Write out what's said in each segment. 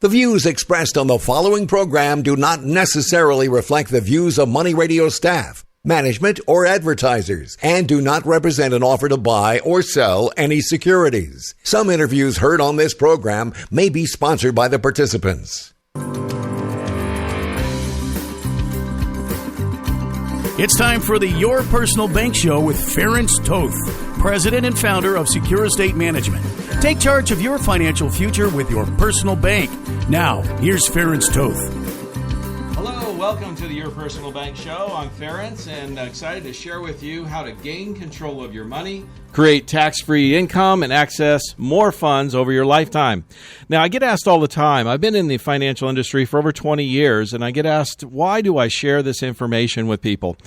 The views expressed on the following program do not necessarily reflect the views of Money Radio staff, management, or advertisers, and do not represent an offer to buy or sell any securities. Some interviews heard on this program may be sponsored by the participants. It's time for the Your Personal Bank Show with Ferenc Toth, President and founder of Secure Estate Management. Take charge of your financial future with your personal bank. Now, here's Ferenc Toth. Hello, welcome to the Your Personal Bank Show. I'm Ferenc and excited to share with you how to gain control of your money, create tax-free income, and access more funds over your lifetime. Now, I get asked all the time. I've been in the financial industry for over 20 years, and I get asked, why do I share this information with people?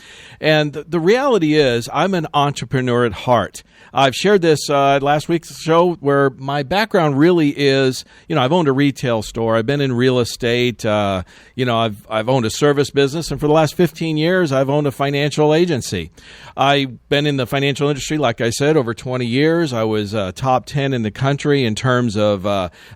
And the reality is, I'm an entrepreneur at heart. I've shared this last week's show where my background really is, I've owned a retail store. I've been in real estate. I've owned a service business. And for the last 15 years, I've owned a financial agency. I've been in the financial industry, like I said, over 20 years. I was top 10 in the country in terms of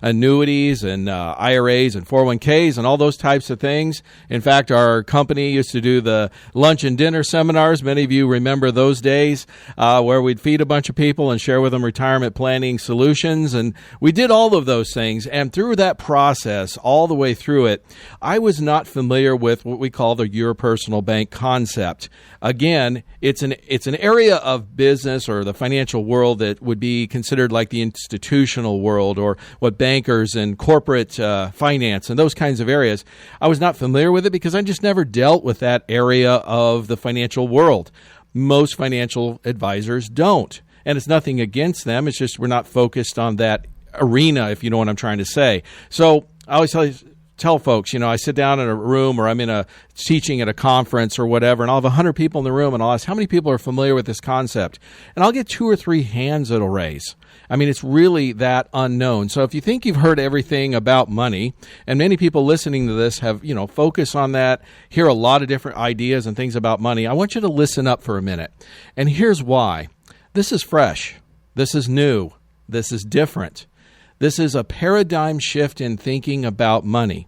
annuities and IRAs and 401ks and all those types of things. In fact, our company used to do the lunch and dinner seminars. Many of you remember those days where we'd feed a bunch of people and share with them retirement planning solutions. And we did all of those things. And through that process, all the way through it, I was not familiar with what we call the Your Personal Bank concept. Again, it's an area of business or the financial world that would be considered like the institutional world or what bankers and corporate finance and those kinds of areas. I was not familiar with it because I just never dealt with that area of the financial world. Most financial advisors don't. And it's nothing against them. It's just we're not focused on that arena, if you know what I'm trying to say. So I always tell folks, I sit down in a room or I'm in a teaching at a conference or whatever, and I'll have 100 people in the room, and I'll ask how many people are familiar with this concept, and I'll get 2 or 3 hands that'll raise. I mean, it's really that unknown. So if you think you've heard everything about money, and many people listening to this have, focus on that, hear a lot of different ideas and things about money, I want you to listen up for a minute. And here's why. This is fresh. This is new. This is different. This is a paradigm shift in thinking about money.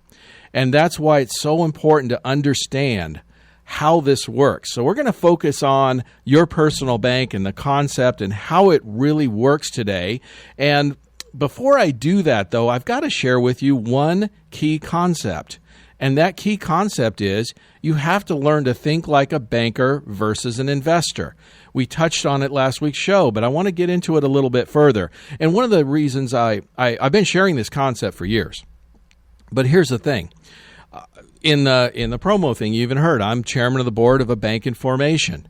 And that's why it's so important to understand how this works. So we're going to focus on your personal bank and the concept and how it really works today. And before I do that, though, I've got to share with you one key concept. And that key concept is you have to learn to think like a banker versus an investor. We touched on it last week's show, but I want to get into it a little bit further. And one of the reasons I've been sharing this concept for years. But here's the thing. In the promo thing, you even heard, I'm chairman of the board of a bank in formation.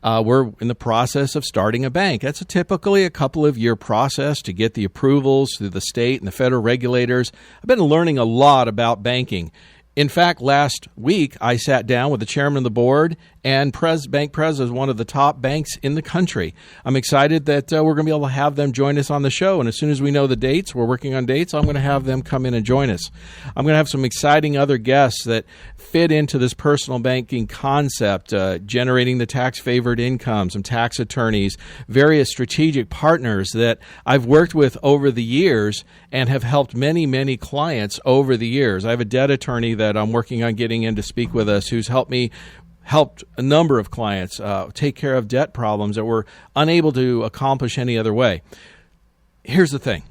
We're in the process of starting a bank. That's typically a couple of year process to get the approvals through the state and the federal regulators. I've been learning a lot about banking. In fact, last week, I sat down with the chairman of the board and Bank Prez is one of the top banks in the country. I'm excited that we're going to be able to have them join us on the show. And as soon as we know the dates, we're working on dates, I'm going to have them come in and join us. I'm going to have some exciting other guests that fit into this personal banking concept, generating the tax-favored income, some tax attorneys, various strategic partners that I've worked with over the years and have helped many, many clients over the years. I have a debt attorney that I'm working on getting in to speak with us who's helped a number of clients take care of debt problems that were unable to accomplish any other way. Here's the thing.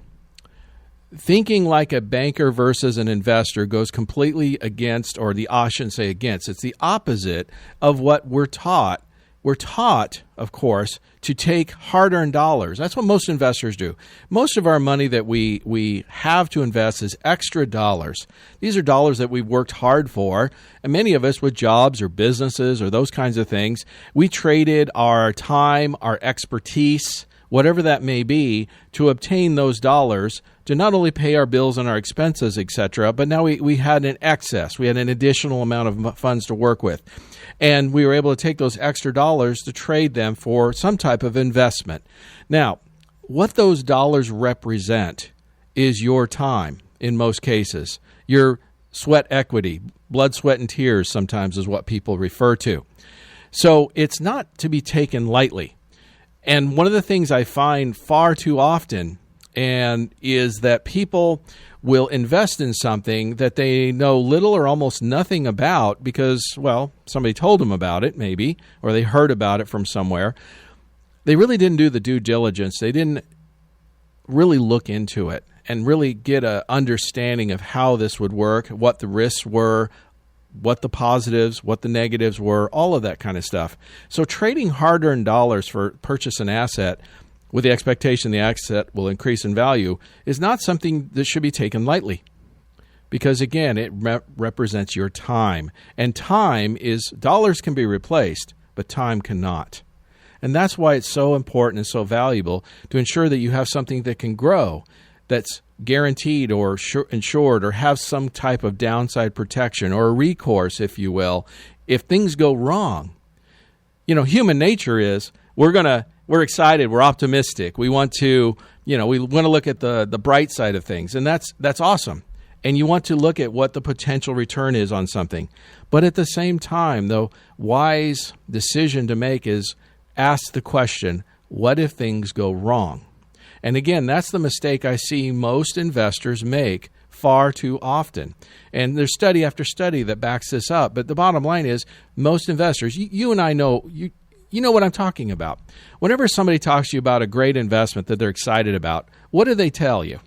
Thinking like a banker versus an investor goes completely against, or I shouldn't say against, it's the opposite of what we're taught. We're taught, of course, to take hard-earned dollars. That's what most investors do. Most of our money that we have to invest is extra dollars. These are dollars that we've worked hard for, and many of us with jobs or businesses or those kinds of things, we traded our time, our expertise, whatever that may be, to obtain those dollars to not only pay our bills and our expenses, etc., but now we had an excess. We had an additional amount of funds to work with. And we were able to take those extra dollars to trade them for some type of investment. Now, what those dollars represent is your time in most cases. Your sweat equity, blood, sweat, and tears sometimes is what people refer to. So it's not to be taken lightly. And one of the things I find far too often and is that people will invest in something that they know little or almost nothing about because, well, somebody told them about it maybe, or they heard about it from somewhere. They really didn't do the due diligence. They didn't really look into it and really get an understanding of how this would work, what the risks were, what the positives, what the negatives were, all of that kind of stuff. So trading hard-earned dollars for purchase an asset with the expectation the asset will increase in value is not something that should be taken lightly. Because again, it represents your time. And time is, dollars can be replaced, but time cannot. And that's why it's so important and so valuable to ensure that you have something that can grow, that's guaranteed or insured or have some type of downside protection or a recourse, if you will, if things go wrong. You know, human nature is we're excited, we're optimistic. We want to, we want to look at the bright side of things, and that's awesome. And you want to look at what the potential return is on something. But at the same time, the wise decision to make is ask the question, what if things go wrong? And again, that's the mistake I see most investors make far too often. And there's study after study that backs this up. But the bottom line is most investors, you and I know, you know what I'm talking about. Whenever somebody talks to you about a great investment that they're excited about, what do they tell you?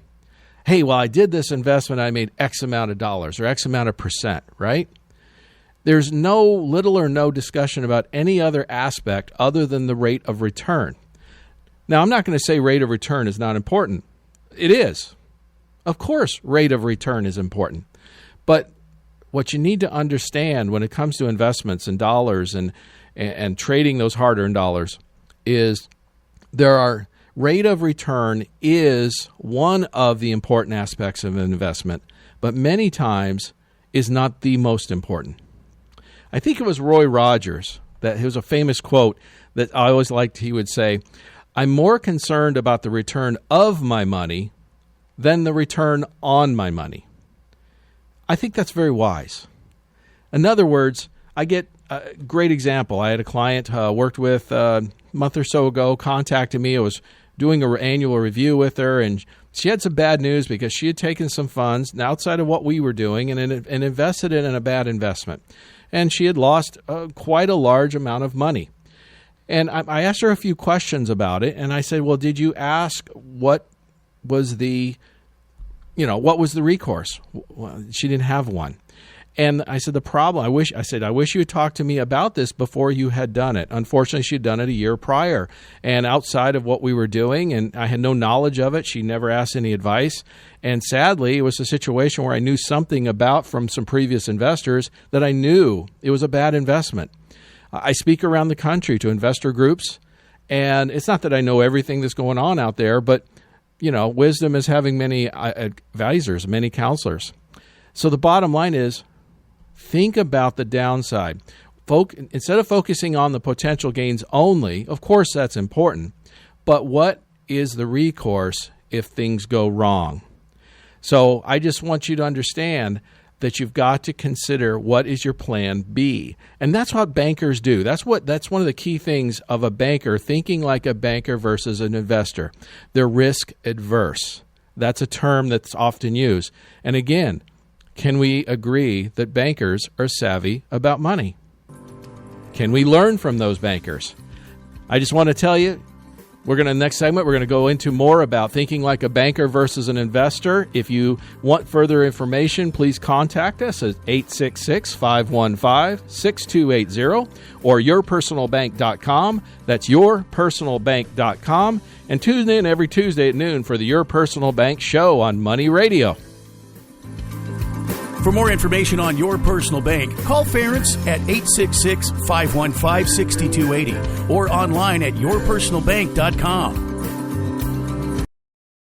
Hey, well, I did this investment, I made X amount of dollars or X amount of percent, right? There's little or no discussion about any other aspect other than the rate of return. Now, I'm not going to say rate of return is not important. It is. Of course, rate of return is important. But what you need to understand when it comes to investments and dollars and trading those hard-earned dollars is rate of return is one of the important aspects of an investment, but many times is not the most important. I think it was Roy Rogers, that it was a famous quote that I always liked. He would say, I'm more concerned about the return of my money than the return on my money. I think that's very wise. In other words, I get a great example. I had a client worked with a month or so ago, contacted me. I was doing an annual review with her, and she had some bad news because she had taken some funds outside of what we were doing and invested it in a bad investment. And she had lost quite a large amount of money. And I asked her a few questions about it, and I said, well, did you ask what was the recourse? Well, she didn't have one. And I said, the problem, I wish you had talked to me about this before you had done it. Unfortunately, she had done it a year prior. And outside of what we were doing, and I had no knowledge of it, she never asked any advice. And sadly, it was a situation where I knew something about from some previous investors that I knew it was a bad investment. I speak around the country to investor groups, and it's not that I know everything that's going on out there, but, wisdom is having many advisors, many counselors. So the bottom line is, think about the downside. Instead of focusing on the potential gains only, of course that's important, but what is the recourse if things go wrong? So I just want you to understand that you've got to consider what is your plan B. And that's what bankers do. That's one of the key things of a banker, thinking like a banker versus an investor. They're risk adverse. That's a term that's often used. And again, can we agree that bankers are savvy about money? Can we learn from those bankers? I just want to tell you, next segment, we're going to go into more about thinking like a banker versus an investor. If you want further information, please contact us at 866-515-6280 or yourpersonalbank.com. That's yourpersonalbank.com. And tune in every Tuesday at noon for the Your Personal Bank Show on Money Radio. For more information on Your Personal Bank, call Ference at 866-515-6280 or online at yourpersonalbank.com.